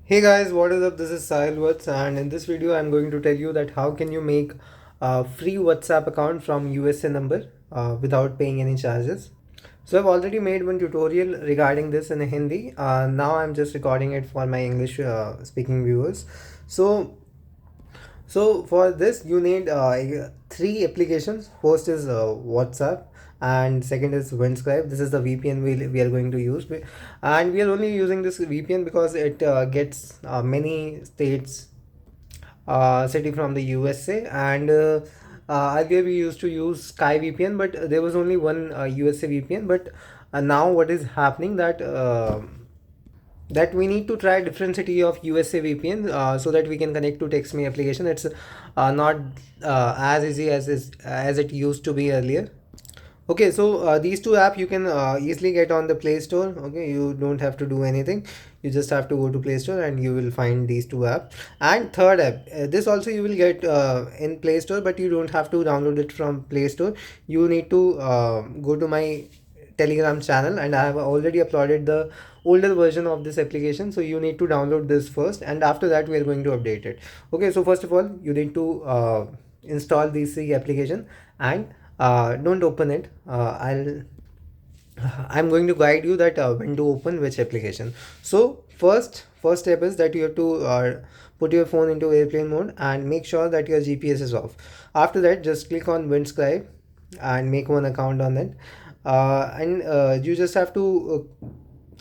Hey guys, what is up? This is Sahil Watts, and in this video I'm going to tell you that how can you make a free WhatsApp account from USA number without paying any charges. So I've already made one tutorial regarding this in Hindi. Now I'm just recording it for my English speaking viewers. So for this you need three applications. First is WhatsApp, and second is Windscribe. This is the VPN we are going to use, and we are only using this VPN because it gets many states city from the USA. And earlier we used to use Sky VPN, but there was only one USA VPN. But now what is happening that we need to try different city of USA VPN so that we can connect to TextMe application. It's not as easy as it used to be earlier. Okay, so these two app you can easily get on the Play Store. Okay, you don't have to do anything. You just have to go to Play Store and you will find these two apps. And third app, this also you will get in Play Store, but you don't have to download it from Play Store. You need to go to my Telegram channel, and I have already uploaded the older version of this application. So you need to download this first, and after that we are going to update it. Okay, so first of all you need to install these three application, and don't open it. I'm going to guide you that when to open which application. So first step is that you have to put your phone into airplane mode and make sure that your GPS is off. After that, just click on Windscribe and make one account on it. And you just have to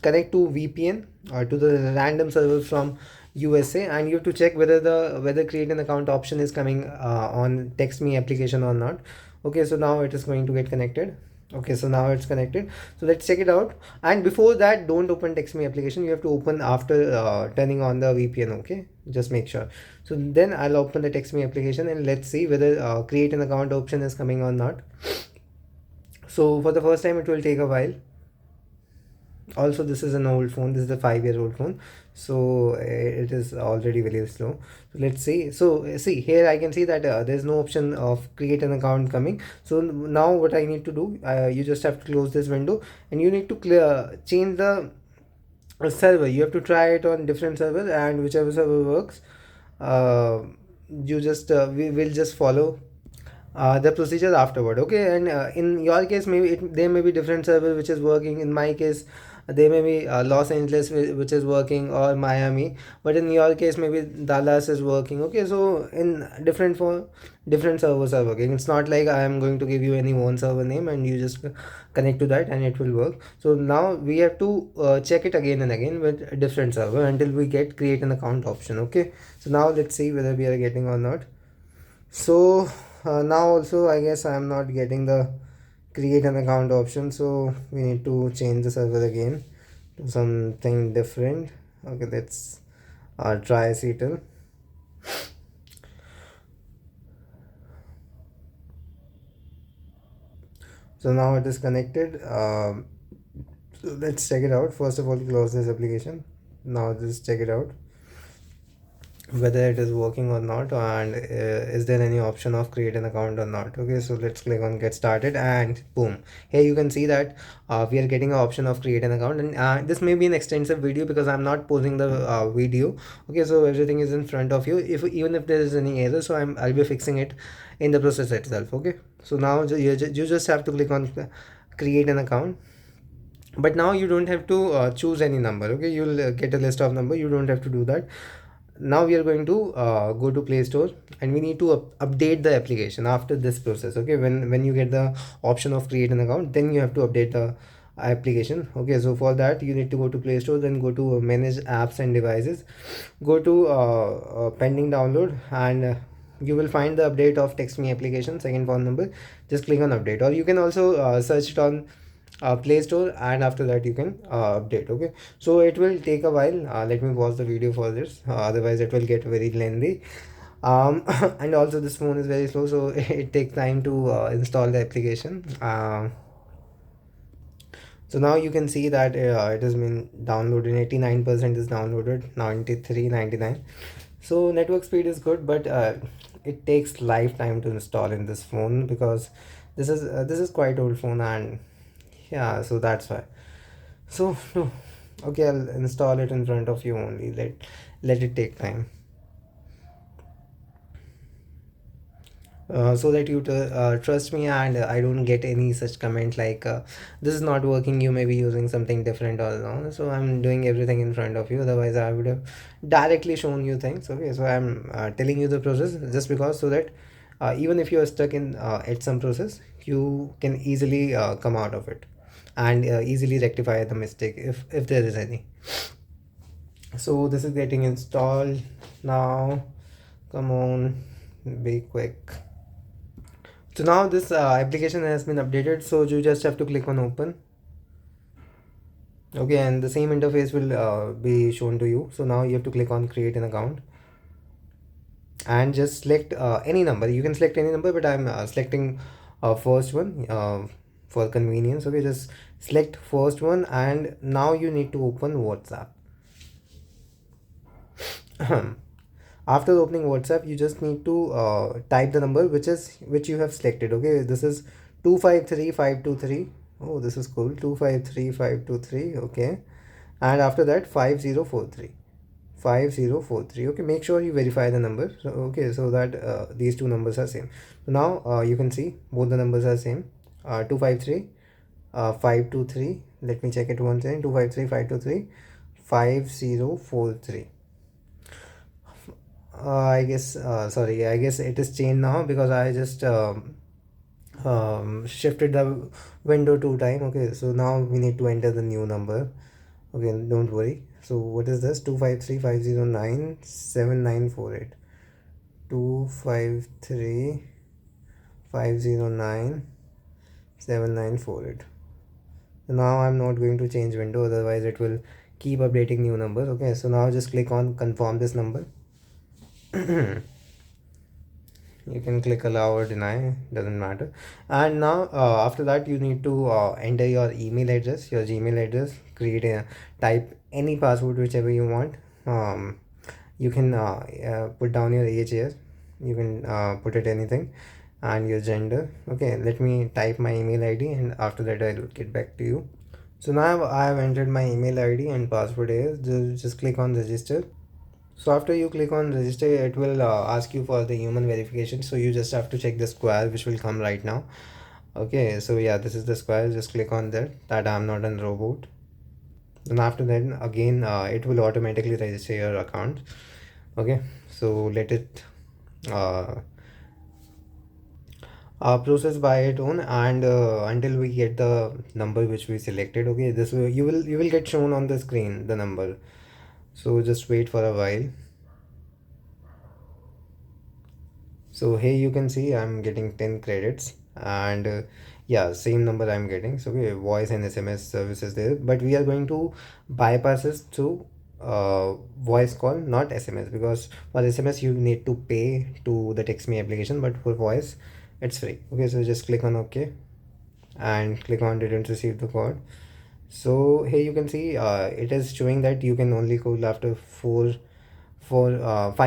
connect to VPN or to the random server from USA, and you have to check whether create an account option is coming on TextMe application or not. Okay, so now it is going to get connected. Okay, so now it's connected. So let's check it out. And before that, don't open TextMe application. You have to open after turning on the VPN. Okay, just make sure. So then I'll open the TextMe application and let's see whether create an account option is coming or not. So for the first time it will take a while. Also, this is an old phone. This is a 5-year-old phone, so it is already very slow. So let's see. So see here, I can see that there's no option of create an account coming. So now what I need to do, you just have to close this window, and you need to change the server. You have to try it on different server, and whichever server works, uh, you just we will just follow the procedure afterward. Okay, and in your case maybe there may be different server which is working. In my case there may be Los Angeles which is working, or Miami, but in your case maybe Dallas is working. Okay, so in different servers are working. It's not like I am going to give you any one server name and you just connect to that and it will work. So now we have to check it again and again with a different server until we get create an account option. Okay, so now let's see whether we are getting or not. So now also I guess I am not getting the create an account option, so we need to change the server again to something different. Okay, let's try Seattle. So now it is connected. So let's check it out. First of all, close this application. Now just check it out whether it is working or not, and is there any option of create an account or not. Okay, so let's click on get started, and boom, here you can see that we are getting an option of create an account. And this may be an extensive video because I'm not pausing the video. Okay, so everything is in front of you. If even if there is any error, so I'll be fixing it in the process itself. Okay, so now you just have to click on create an account. But now you don't have to choose any number. Okay, you'll get a list of number. You don't have to do that. Now we are going to go to Play Store, and we need to update the application after this process. Okay, when you get the option of create an account, then you have to update the application. Okay, so for that you need to go to Play Store, then go to manage apps and devices, go to pending download, and you will find the update of TextMe application second phone number. Just click on update, or you can also search it on Play Store, and after that you can update. Okay, so it will take a while. Let me pause the video for this, otherwise it will get very lengthy. And also this phone is very slow, so it takes time to install the application. So now you can see that it has been downloaded. 89% is downloaded, 93, 99. So network speed is good, but it takes lifetime to install in this phone because this is quite old phone, and yeah, so that's why. So no, Okay, I'll install it in front of you only. Let it take time. So that you trust me, and I don't get any such comment like this is not working, you may be using something different or no. So I'm doing everything in front of you, otherwise I would have directly shown you things. Okay, so I'm telling you the process just because, so that even if you are stuck in at some process, you can easily come out of it and easily rectify the mistake if there is any. So this is getting installed now. Come on, be quick. So now this application has been updated, so you just have to click on open. Okay, and the same interface will be shown to you. So now you have to click on create an account and just select any number. You can select any number, but I'm selecting first one for convenience. Okay, just select first one, and now you need to open WhatsApp. After opening WhatsApp, you just need to type the number which you have selected. Okay, this is 253523. Oh, this is cool. 253523. Okay, and after that 5043. 5043. Okay, make sure you verify the number. So, okay, so that these two numbers are same. So now you can see both the numbers are same. 253 523. Let me check it once again. 253 523 5043. I guess, sorry, I guess it is changed now because I just shifted the window 2 times. Okay, so now we need to enter the new number. Okay, don't worry. So what is this? 253 509 7948. 253 509 7948. Now I'm not going to change window, otherwise it will keep updating new numbers. Okay, so now just click on confirm this number. You can click allow or deny, doesn't matter. And now after that you need to enter your email address, your Gmail address, create a type any password whichever you want. You can put down your age here, you can put it anything, and your gender. Okay, let me type my email ID, and after that I'll get back to you. So now I have entered my email ID and password here. Just click on register. So after you click on register, it will ask you for the human verification. So you just have to check the square which will come right now. Okay, so yeah, this is the square. Just click on that I'm not a robot. Then after that, again, it will automatically register your account. Okay, so let it uh, process by its own, and until we get the number which we selected. Okay, this will you will get shown on the screen the number. So just wait for a while. So here you can see I'm getting 10 credits, and yeah, same number I'm getting. So okay, voice and SMS services there, but we are going to bypass this through voice call, not SMS, because for SMS you need to pay to the text me application, but for voice it's free. Okay, so just click on OK and click on didn't receive the call. So here you can see it is showing that you can only call after 5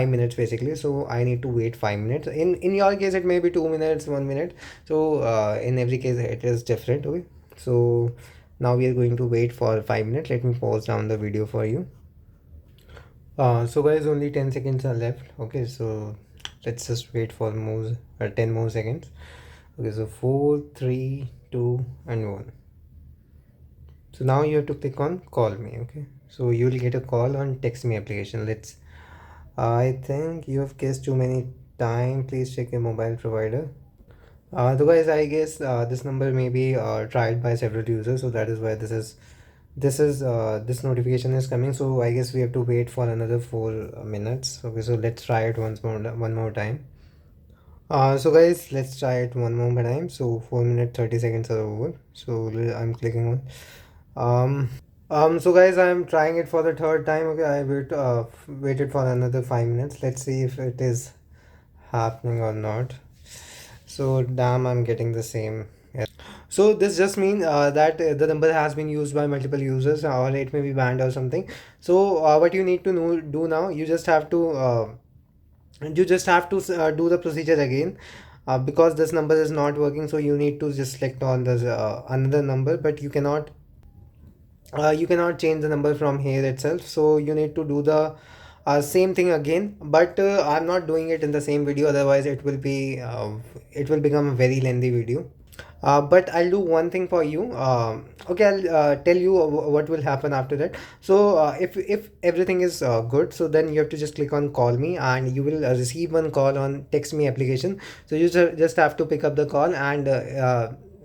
minutes basically. So I need to wait 5 minutes. In your case it may be 2 minutes, 1 minute. So in every case it is different. Okay, so now we are going to wait for 5 minutes. Let me pause down the video for you. So guys, only 10 seconds are left. Okay, so let's just wait for more 10 more seconds. Okay, so 4 3 2 and 1. So now you have to click on call me. Okay, so you will get a call on text me application. I think you have guessed too many time. Please check your mobile provider. Otherwise, I guess this number may be tried by several users, so that is why this notification is coming. So I guess we have to wait for another 4 minutes. Okay, so let's try it one more time. So guys, let's try it one more time. So 4 minutes 30 seconds are over. So I'm clicking on. So guys, I'm trying it for the third time. Okay, I waited for another 5 minutes. Let's see if it is happening or not. So damn, I'm getting the same. Yeah. So this just means that the number has been used by multiple users, or it may be banned or something. So what you need to do now, you just have to do the procedure again. Because this number is not working, so you need to just select on this another number, but you cannot You cannot change the number from here itself, so you need to do the same thing again, but I'm not doing it in the same video, otherwise it will become a very lengthy video. But I'll do one thing for you. Okay, I'll tell you what will happen after that. So if everything is good, so then you have to just click on call me, and you will receive one call on text me application. So you just have to pick up the call, and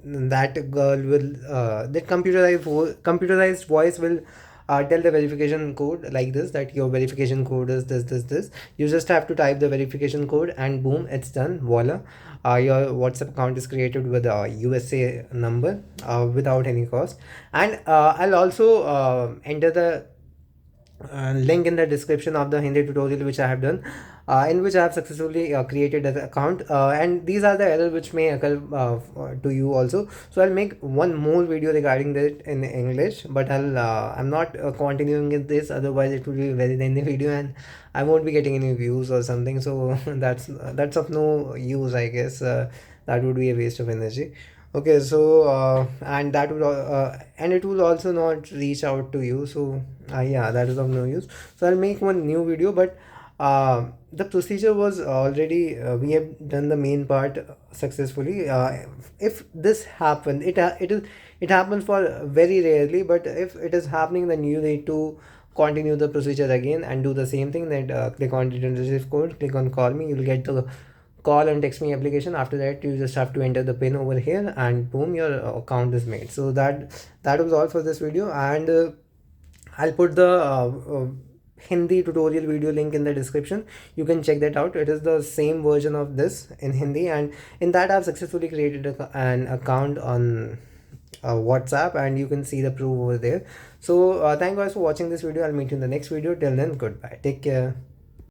that girl will that computerized voice will tell the verification code like this, that your verification code is this. You just have to type the verification code, and boom, it's done. Voila, your WhatsApp account is created with a USA number without any cost. And I'll also enter the link in the description of the Hindi tutorial which I have done, in which I have successfully created an account. And these are the errors which may occur to you also. So I'll make one more video regarding that in English, but I'm not continuing with this, otherwise it will be a very lengthy video and I won't be getting any views or something. So that's of no use, I guess. That would be a waste of energy. Okay, so and that would and it will also not reach out to you. So yeah, that is of no use. So I'll make one new video, but the procedure was already we have done the main part successfully. If this happened, it happens for very rarely, but if it is happening, then you need to continue the procedure again and do the same thing. That click on return receive code, click on call me, you will get the call and text me application. After that, you just have to enter the pin over here, and boom, your account is made. So that was all for this video, and I'll put the Hindi tutorial video link in the description. You can check that out. It is the same version of this in Hindi, and in that I've successfully created an account on WhatsApp, and you can see the proof over there. So thank you guys for watching this video. I'll meet you in the next video. Till then, goodbye, take care.